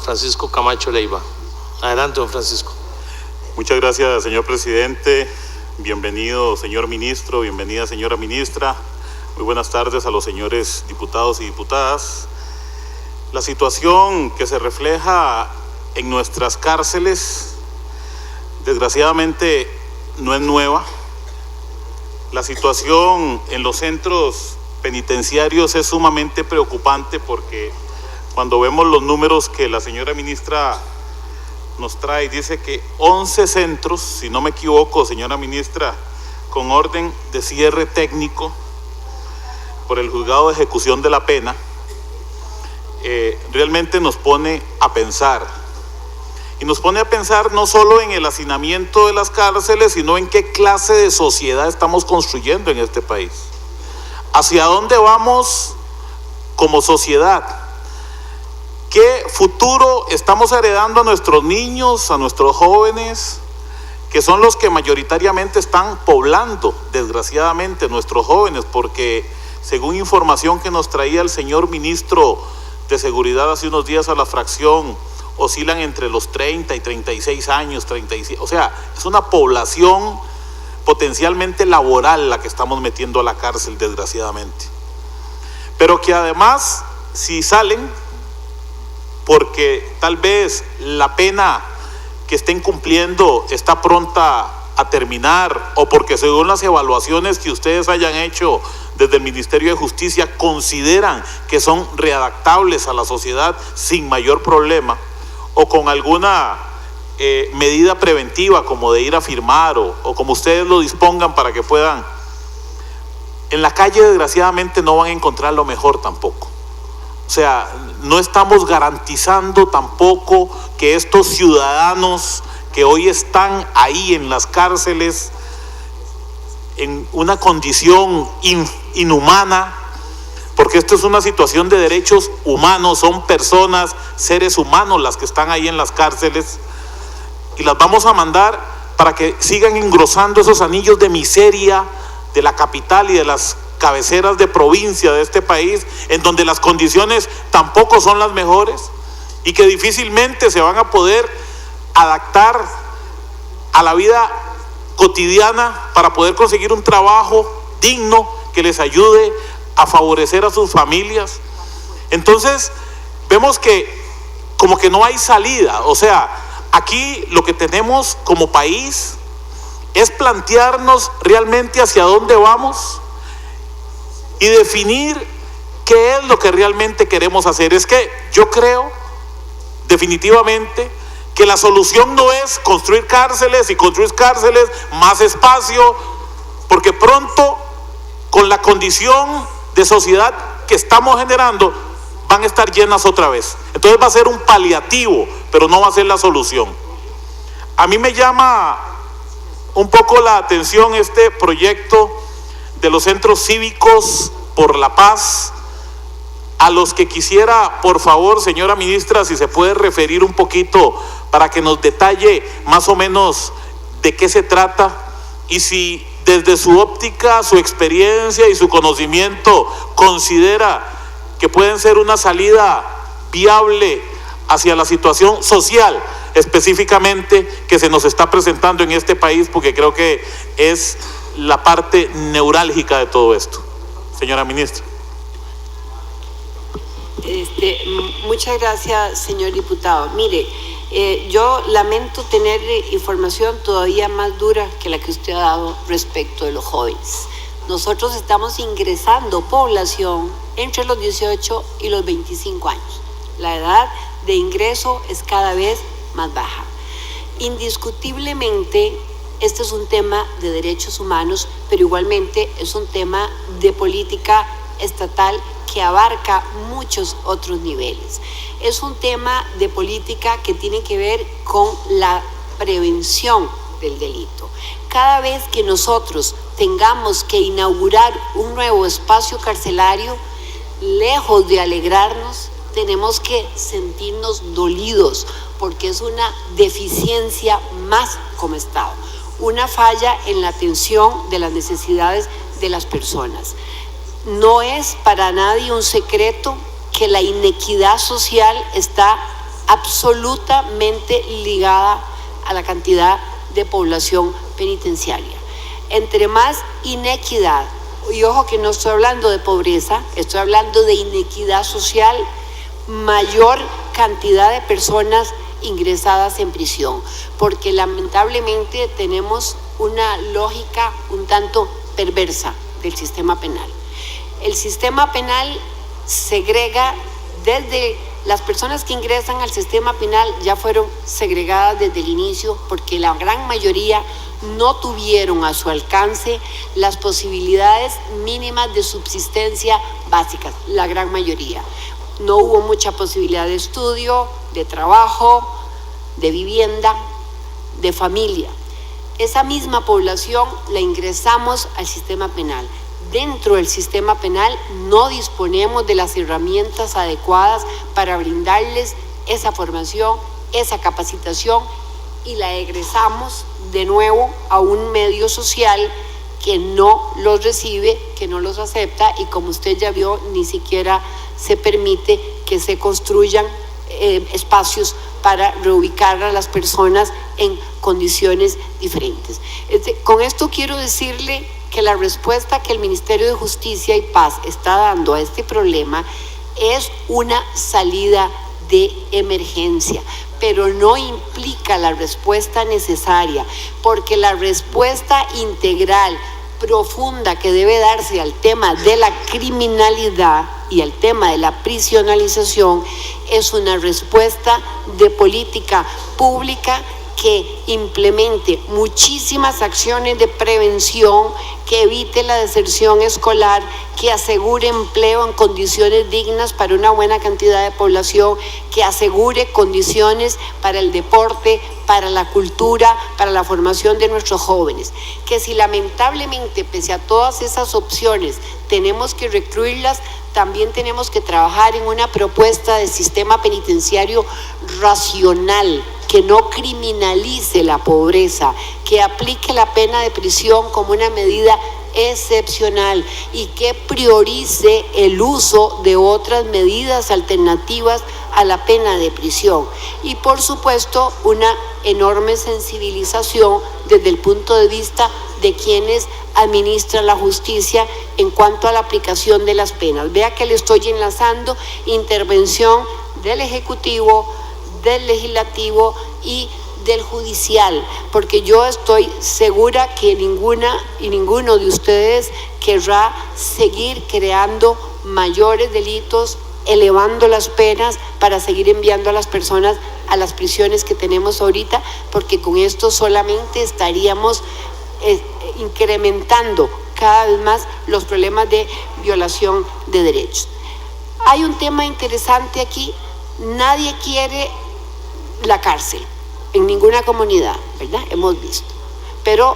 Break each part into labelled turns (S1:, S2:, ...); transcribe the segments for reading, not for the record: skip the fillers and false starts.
S1: Francisco Camacho Leiva. Adelante, don Francisco.
S2: Muchas gracias, señor presidente. Bienvenido, señor ministro. Bienvenida, señora ministra. Muy buenas tardes a los señores diputados y diputadas. La situación que se refleja en nuestras cárceles, desgraciadamente, no es nueva. La situación en los centros penitenciarios es sumamente preocupante porque cuando vemos los números que la señora ministra nos trae, dice que 11 centros, si no me equivoco, señora ministra, con orden de cierre técnico por el juzgado de ejecución de la pena, realmente nos pone a pensar. Y nos pone a pensar no solo en el hacinamiento de las cárceles, sino en qué clase de sociedad estamos construyendo en este país. ¿Hacia dónde vamos como sociedad? ¿Qué futuro estamos heredando a nuestros niños, a nuestros jóvenes, que son los que mayoritariamente están poblando, desgraciadamente, nuestros jóvenes? Porque según información que nos traía el señor ministro de Seguridad hace unos días a la fracción, oscilan entre los 30 y 36 años, 37, o sea, es una población potencialmente laboral la que estamos metiendo a la cárcel, desgraciadamente. Pero que además, si salen, porque tal vez la pena que estén cumpliendo está pronta a terminar, o porque según las evaluaciones que ustedes hayan hecho desde el Ministerio de Justicia consideran que son readaptables a la sociedad sin mayor problema, o con alguna medida preventiva como de ir a firmar o como ustedes lo dispongan para que puedan. En la calle desgraciadamente no van a encontrar lo mejor tampoco. O sea, no estamos garantizando tampoco que estos ciudadanos que hoy están ahí en las cárceles en una condición inhumana, porque esto es una situación de derechos humanos, son personas, seres humanos las que están ahí en las cárceles, y las vamos a mandar para que sigan engrosando esos anillos de miseria de la capital y de las cabeceras de provincia de este país, en donde las condiciones tampoco son las mejores y que difícilmente se van a poder adaptar a la vida cotidiana para poder conseguir un trabajo digno que les ayude a favorecer a sus familias. Entonces vemos que como que no hay salida. O sea, aquí lo que tenemos como país es plantearnos realmente hacia dónde vamos y definir qué es lo que realmente queremos hacer. Es que yo creo definitivamente que la solución no es construir cárceles y construir cárceles, más espacio, porque pronto con la condición de sociedad que estamos generando van a estar llenas otra vez. Entonces va a ser un paliativo, pero no va a ser la solución. A mí me llama un poco la atención este proyecto de los centros cívicos por la paz, a los que quisiera, por favor, señora ministra, si se puede referir un poquito para que nos detalle más o menos de qué se trata y si desde su óptica, su experiencia y su conocimiento considera que pueden ser una salida viable hacia la situación social específicamente que se nos está presentando en este país, porque creo que es la parte neurálgica de todo esto. Señora ministra.
S3: Muchas gracias, señor diputado. Mire, yo lamento tener información todavía más dura que la que usted ha dado respecto de los jóvenes. Nosotros estamos ingresando población entre los 18 y los 25 años. La edad de ingreso es cada vez más baja. Indiscutiblemente, este es un tema de derechos humanos, pero igualmente es un tema de política estatal que abarca muchos otros niveles. Es un tema de política que tiene que ver con la prevención del delito. Cada vez que nosotros tengamos que inaugurar un nuevo espacio carcelario, lejos de alegrarnos, tenemos que sentirnos dolidos, porque es una deficiencia más como Estado, una falla en la atención de las necesidades de las personas. No es para nadie un secreto que la inequidad social está absolutamente ligada a la cantidad de población penitenciaria. Entre más inequidad, y ojo que no estoy hablando de pobreza, estoy hablando de inequidad social, mayor cantidad de personas ingresadas en prisión, porque lamentablemente tenemos una lógica un tanto perversa del sistema penal. El sistema penal segrega desde las personas que ingresan al sistema penal, ya fueron segregadas desde el inicio, porque la gran mayoría no tuvieron a su alcance las posibilidades mínimas de subsistencia básicas, la gran mayoría. No hubo mucha posibilidad de estudio, de trabajo, de vivienda, de familia. Esa misma población la ingresamos al sistema penal. Dentro del sistema penal no disponemos de las herramientas adecuadas para brindarles esa formación, esa capacitación, y la egresamos de nuevo a un medio social que no los recibe, que no los acepta, y como usted ya vio, ni siquiera se permite que se construyan espacios para reubicar a las personas en condiciones diferentes. Con esto quiero decirle que la respuesta que el Ministerio de Justicia y Paz está dando a este problema es una salida de emergencia, pero no implica la respuesta necesaria, porque la respuesta integral, profunda, que debe darse al tema de la criminalidad y al tema de la prisionalización es una respuesta de política pública que implemente muchísimas acciones de prevención, que evite la deserción escolar, que asegure empleo en condiciones dignas para una buena cantidad de población, que asegure condiciones para el deporte, para la cultura, para la formación de nuestros jóvenes. Que si lamentablemente, pese a todas esas opciones, tenemos que recluirlas, también tenemos que trabajar en una propuesta de sistema penitenciario racional, que no criminalice la pobreza, que aplique la pena de prisión como una medida excepcional y que priorice el uso de otras medidas alternativas a la pena de prisión. Y por supuesto, una enorme sensibilización desde el punto de vista de quienes administran la justicia en cuanto a la aplicación de las penas. Vea que le estoy enlazando intervención del Ejecutivo, del Legislativo y del Judicial, porque yo estoy segura que ninguna y ninguno de ustedes querrá seguir creando mayores delitos, elevando las penas para seguir enviando a las personas a las prisiones que tenemos ahorita, porque con esto solamente estaríamos incrementando cada vez más los problemas de violación de derechos. Hay un tema interesante aquí: nadie quiere la cárcel en ninguna comunidad, ¿verdad? Hemos visto, pero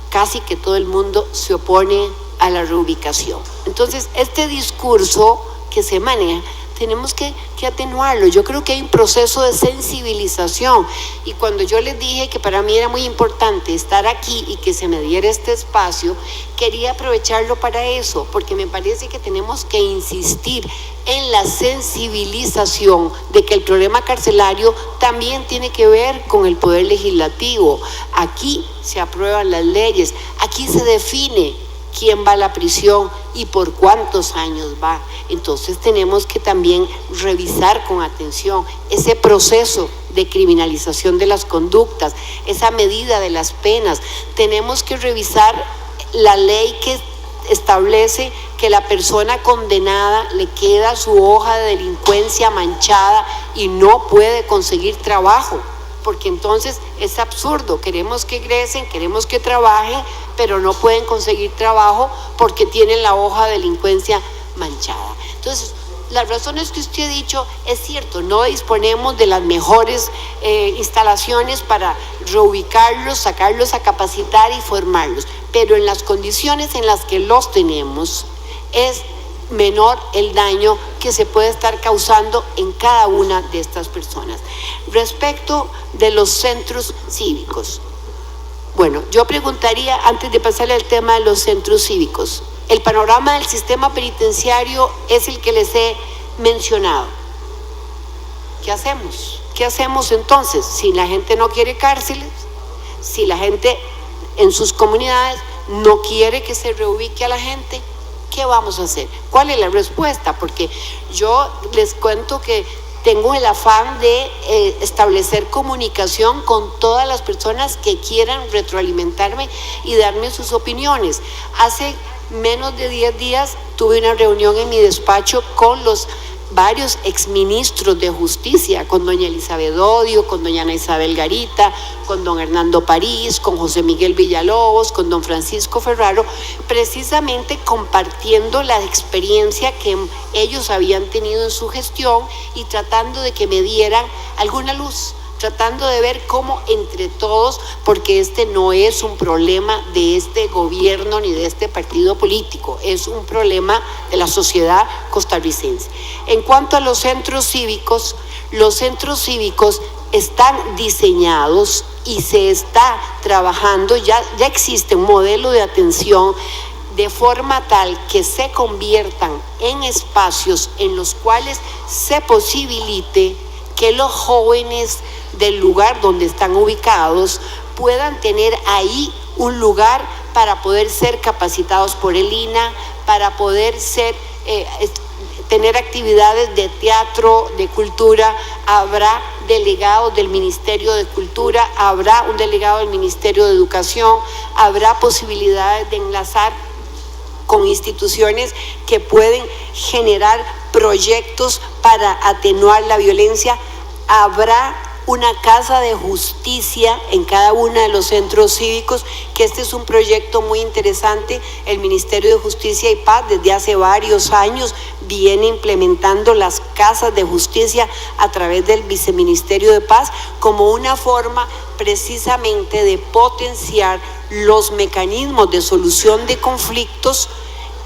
S3: casi que todo el mundo se opone a la reubicación. Entonces, este discurso que se maneja, tenemos que atenuarlo. Yo creo que hay un proceso de sensibilización, y cuando yo les dije que para mí era muy importante estar aquí y que se me diera este espacio, quería aprovecharlo para eso, porque me parece que tenemos que insistir en la sensibilización de que el problema carcelario también tiene que ver con el poder legislativo. Aquí se aprueban las leyes, aquí se define quién va a la prisión y por cuántos años va. Entonces tenemos que también revisar con atención ese proceso de criminalización de las conductas, esa medida de las penas. Tenemos que revisar la ley que establece que la persona condenada le queda su hoja de delincuencia manchada y no puede conseguir trabajo, porque entonces es absurdo. Queremos que egresen, queremos que trabajen, pero no pueden conseguir trabajo porque tienen la hoja de delincuencia manchada. Entonces, las razones que usted ha dicho es cierto, no disponemos de las mejores instalaciones para reubicarlos, sacarlos a capacitar y formarlos, pero en las condiciones en las que los tenemos es menor el daño que se puede estar causando en cada una de estas personas. Respecto de los centros cívicos, bueno, yo preguntaría, antes de pasarle al tema de los centros cívicos, el panorama del sistema penitenciario es el que les he mencionado. ¿Qué hacemos? ¿qué hacemos entonces? Si la gente no quiere cárceles, si la gente en sus comunidades no quiere que se reubique a la gente, ¿qué vamos a hacer? ¿Cuál es la respuesta? Porque yo les cuento que tengo el afán de establecer comunicación con todas las personas que quieran retroalimentarme y darme sus opiniones. Hace menos de 10 días tuve una reunión en mi despacho con los varios exministros de justicia, con doña Elizabeth Odio, con doña Ana Isabel Garita, con don Hernando París, con José Miguel Villalobos, con don Francisco Ferraro, precisamente compartiendo la experiencia que ellos habían tenido en su gestión y tratando de que me dieran alguna luz, tratando de ver cómo entre todos, porque este no es un problema de este gobierno ni de este partido político, es un problema de la sociedad costarricense. En cuanto a los centros cívicos están diseñados y se está trabajando, ya existe un modelo de atención de forma tal que se conviertan en espacios en los cuales se posibilite que los jóvenes del lugar donde están ubicados puedan tener ahí un lugar para poder ser capacitados por el INAH, para poder tener actividades de teatro, de cultura. Habrá delegados del Ministerio de Cultura, habrá un delegado del Ministerio de Educación, habrá posibilidades de enlazar con instituciones que pueden generar proyectos para atenuar la violencia. Habrá una casa de justicia en cada uno de los centros cívicos, que este es un proyecto muy interesante. El Ministerio de Justicia y Paz desde hace varios años viene implementando las casas de justicia a través del Viceministerio de Paz como una forma precisamente de potenciar los mecanismos de solución de conflictos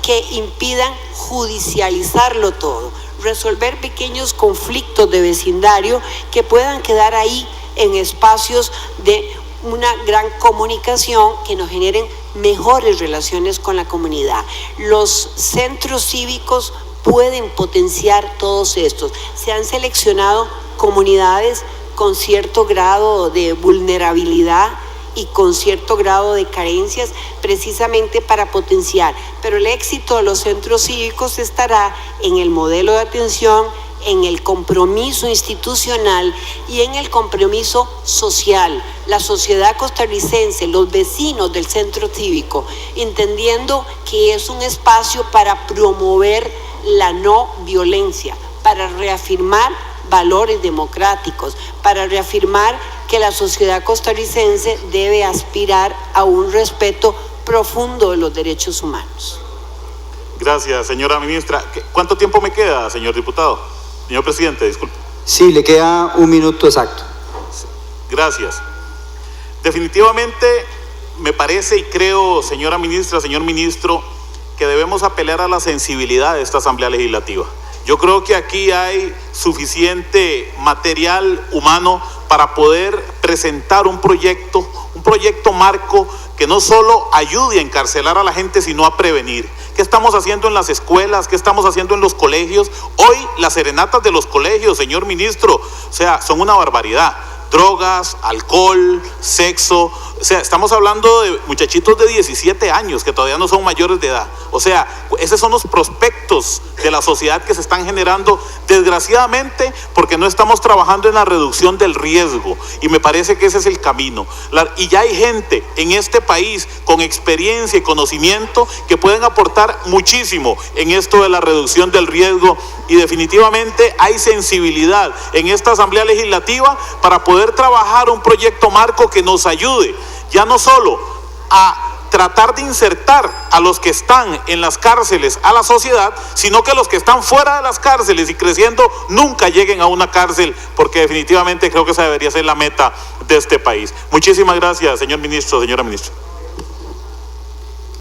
S3: que impidan judicializarlo todo, resolver pequeños conflictos de vecindario que puedan quedar ahí en espacios de una gran comunicación que nos generen mejores relaciones con la comunidad. Los centros cívicos pueden potenciar todos estos. Se han seleccionado comunidades con cierto grado de vulnerabilidad y con cierto grado de carencias precisamente para potenciar, pero el éxito de los centros cívicos estará en el modelo de atención, en el compromiso institucional y en el compromiso social. La sociedad costarricense, los vecinos del centro cívico, entendiendo que es un espacio para promover la no violencia, para reafirmar valores democráticos, para reafirmar que la sociedad costarricense debe aspirar a un respeto profundo de los derechos humanos.
S2: Gracias, señora ministra. ¿Cuánto tiempo me queda, señor diputado? Señor presidente, disculpe.
S4: Sí, le queda 1 minuto exacto.
S2: Gracias. Definitivamente me parece y creo, señora ministra, señor ministro, que debemos apelar a la sensibilidad de esta Asamblea Legislativa. Yo creo que aquí hay suficiente material humano para poder presentar un proyecto marco que no solo ayude a encarcelar a la gente, sino a prevenir. ¿Qué estamos haciendo en las escuelas? ¿Qué estamos haciendo en los colegios? Hoy las serenatas de los colegios, señor ministro, son una barbaridad. Drogas, alcohol, sexo, estamos hablando de muchachitos de 17 años que todavía no son mayores de edad. Esos son los prospectos de la sociedad que se están generando, desgraciadamente, porque no estamos trabajando en la reducción del riesgo, y me parece que ese es el camino. Y ya hay gente en este país con experiencia y conocimiento que pueden aportar muchísimo en esto de la reducción del riesgo, y definitivamente hay sensibilidad en esta Asamblea Legislativa para poder trabajar un proyecto marco que nos ayude ya no solo a tratar de insertar a los que están en las cárceles a la sociedad, sino que los que están fuera de las cárceles y creciendo nunca lleguen a una cárcel, porque definitivamente creo que esa debería ser la meta de este país. Muchísimas gracias, señor ministro, señora ministra.